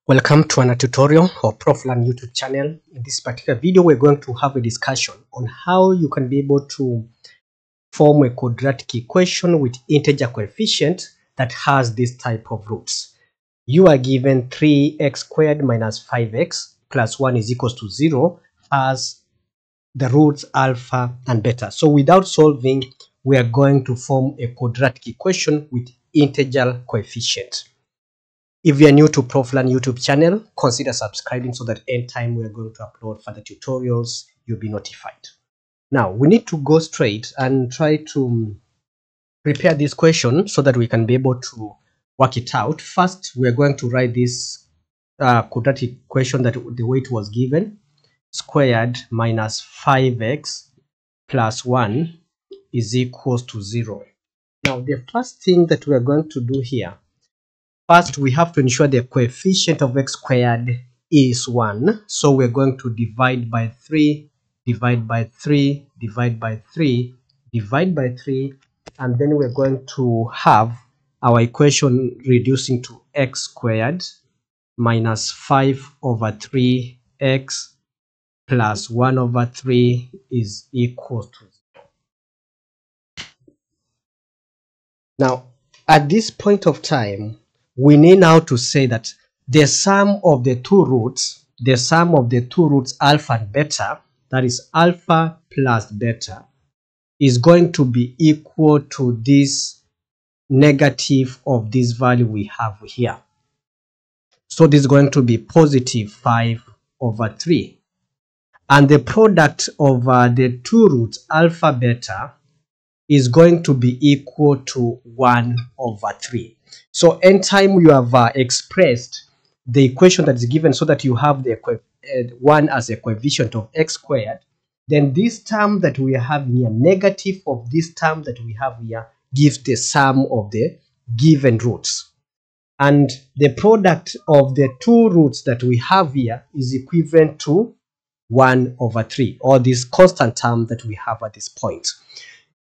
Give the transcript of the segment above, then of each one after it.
Welcome to another tutorial of ProfLearn YouTube channel. In this particular video, we're going to have a discussion on how you can be able to form a quadratic equation with integer coefficient that has this type of roots. You are given 3x squared minus 5x plus 1 is equals to 0 as the roots alpha and beta. So without solving, we are going to form a quadratic equation with integer coefficient. If you are new to ProfLearn YouTube channel, consider subscribing so that anytime we are going to upload further tutorials, you'll be notified. Now, we need to go straight and try to prepare this question so that we can be able to work it out. First, we are going to write this quadratic equation that the way it was given. Squared minus 5x plus 1 is equals to 0. Now, the first thing that we are going to do here, first, we have to ensure the coefficient of x squared is 1. So we're going to divide by 3, divide by 3, divide by 3, divide by 3, and then we're going to have our equation reducing to x squared minus 5 over 3x plus 1 over 3 is equal to 0. Now, at this point of time, we need now to say that the sum of the two roots, alpha and beta, that is alpha plus beta, is going to be equal to this negative of this value we have here. So this is going to be positive 5 over 3. And the product of the two roots, alpha beta, is going to be equal to 1 over 3. So anytime you have expressed the equation that is given so that you have the 1 as a coefficient of x squared, then this term that we have here, negative of this term that we have here, gives the sum of the given roots. And the product of the two roots that we have here is equivalent to 1 over 3, or this constant term that we have at this point.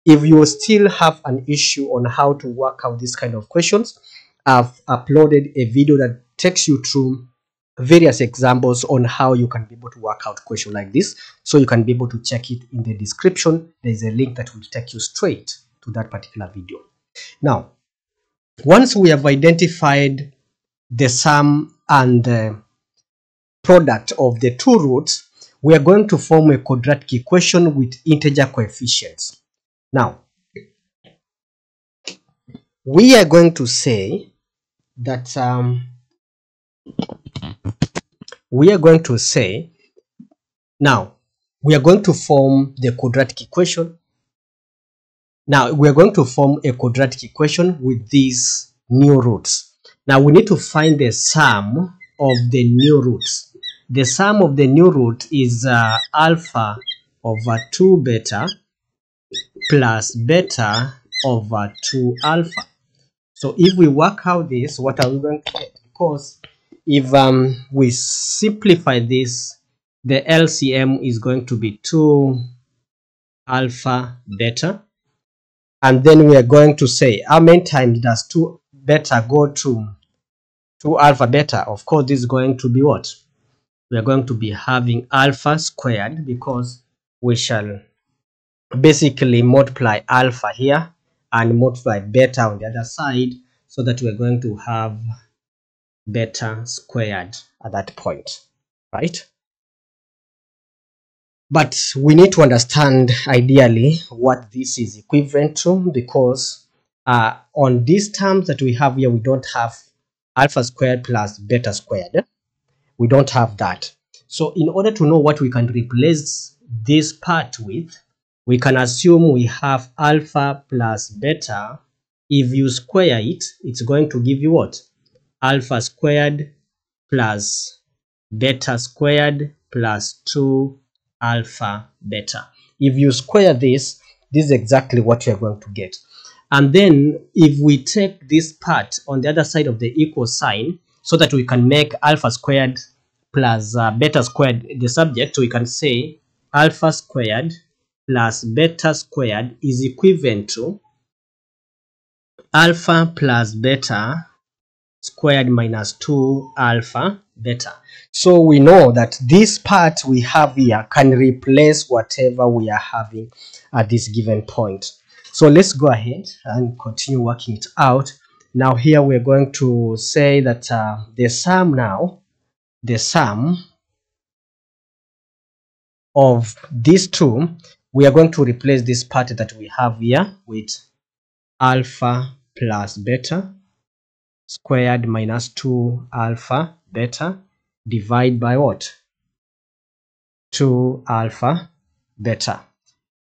If you still have an issue on how to work out this kind of questions, I've uploaded a video that takes you through various examples on how you can be able to work out a question like this. So you can be able to check it in the description. There's a link that will take you straight to that particular video. Now, once we have identified the sum and the product of the two roots, we are going to form a quadratic equation with integer coefficients. Now, we are going to say that we are going to form the quadratic equation. Now, we are going to form a quadratic equation with these new roots. Now, we need to find the sum of the new roots. The sum of the new root is alpha over 2 beta plus beta over 2 alpha. So if we work out this, what are we going to get? Because if we simplify this, the LCM is going to be 2 alpha beta. And then we are going to say, how many times does 2 beta go to 2 alpha beta? Of course, this is going to be what? We are going to be having alpha squared, because we shall basically multiply alpha here and multiply beta on the other side, so that we're going to have beta squared at that point, right? But we need to understand ideally what this is equivalent to, because on these terms that we have here, we don't have alpha squared plus beta squared. We don't have that. So in order to know what we can replace this part with, we can assume we have alpha plus beta. If you square it, it's going to give you what? Alpha squared plus beta squared plus 2 alpha beta. If you square this, this is exactly what you're going to get. And then if we take this part on the other side of the equal sign, so that we can make alpha squared plus beta squared the subject, so we can say alpha squared plus beta squared is equivalent to alpha plus beta squared minus 2 alpha beta. So we know that this part we have here can replace whatever we are having at this given point. So let's go ahead and continue working it out. Now here we're going to say that the sum of these two, we are going to replace this part that we have here with alpha plus beta squared minus 2 alpha beta divide by what? 2 alpha beta.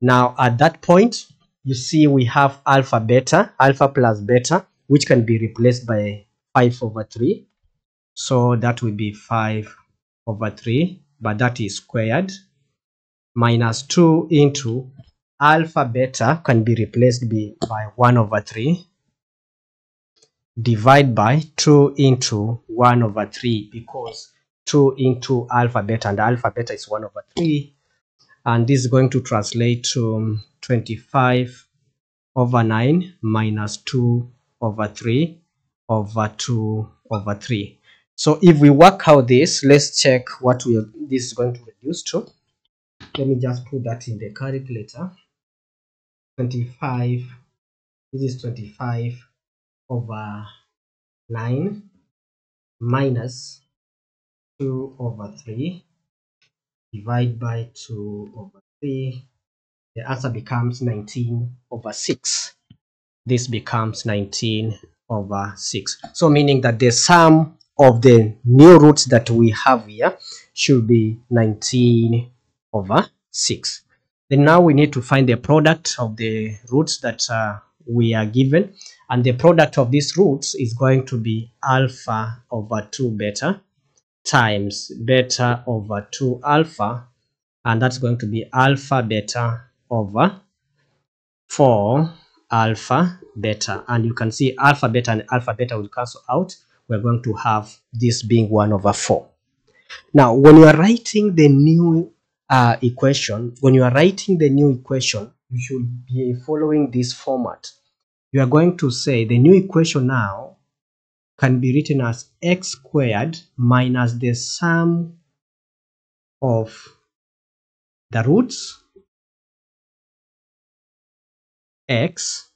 Now at that point, you see we have alpha plus beta, which can be replaced by 5 over 3. So that will be 5 over 3, but that is squared, minus 2 into alpha beta can be replaced by 1 over 3, divide by 2 into 1 over 3, because 2 into alpha beta, and alpha beta is 1 over 3, and this is going to translate to 25 over 9 minus 2 over 3 over 2 over 3. So if we work out this, let's check what this is going to reduce to. Let me just put that in the calculator. 25, this is 25 over 9 minus 2 over 3 divide by 2 over 3. The answer becomes 19 over 6. This becomes 19 over 6. So meaning that the sum of the new roots that we have here should be 19 over 6. Then now we need to find the product of the roots that we are given, and the product of these roots is going to be alpha over 2 beta times beta over 2 alpha, and that's going to be alpha beta over 4 alpha beta, and you can see alpha beta and alpha beta will cancel out. We're going to have this being 1 over 4. Now when you are writing the new equation, you should be following this format. You are going to say the new equation now can be written as x squared minus the sum of the roots x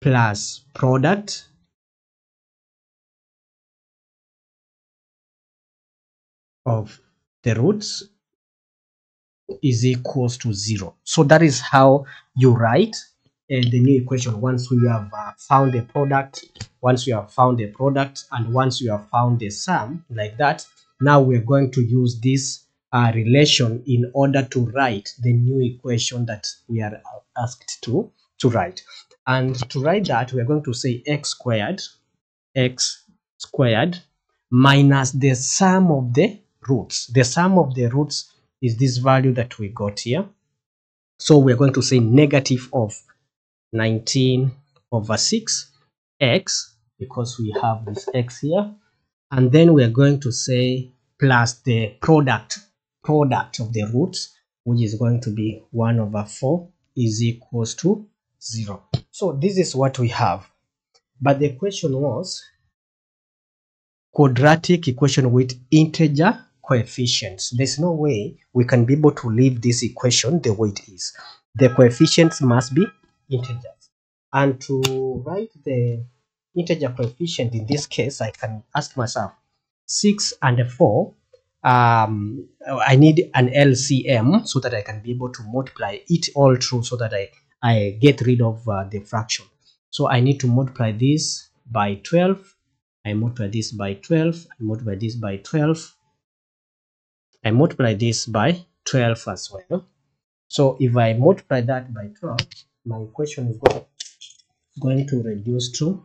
plus product of the roots is equals to 0. So that is how you write the new equation once we have found the product, and once you have found the sum like that. Now we're going to use this relation in order to write the new equation that we are asked to write. And to write that, we're going to say x squared minus the sum of the roots. The sum of the roots is this value that we got here. So we're going to say negative of 19 over 6 x, because we have this x here, and then we're going to say plus the product of the roots, which is going to be 1 over 4 is equals to 0. So this is what we have, but the question was quadratic equation with integer coefficients. There's no way we can be able to leave this equation the way it is. The coefficients must be integers. And to write the integer coefficient in this case, I can ask myself 6 and 4. I need an LCM so that I can be able to multiply it all through, so that I get rid of the fraction. So I need to multiply this by 12. I multiply this by 12. I multiply this by 12. I multiply this by 12 as well. So if I multiply that by 12, my equation is going to reduce to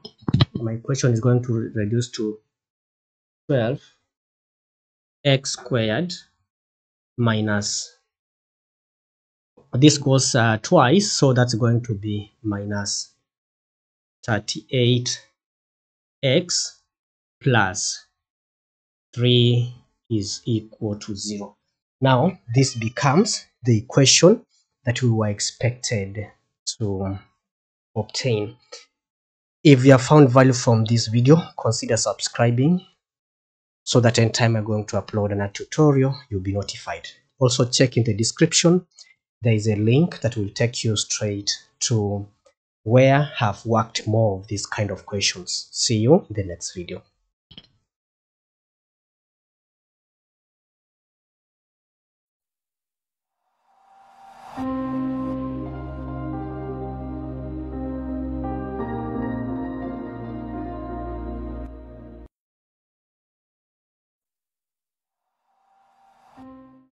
12 x squared minus, this goes twice, so that's going to be minus 38 x plus 3 is equal to 0. Now this becomes the equation that we were expected to obtain. If you have found value from this video, consider subscribing so that anytime I'm going to upload another tutorial, you'll be notified. Also check in the description, there is a link that will take you straight to where I've worked more of these kind of questions. See you in the next video.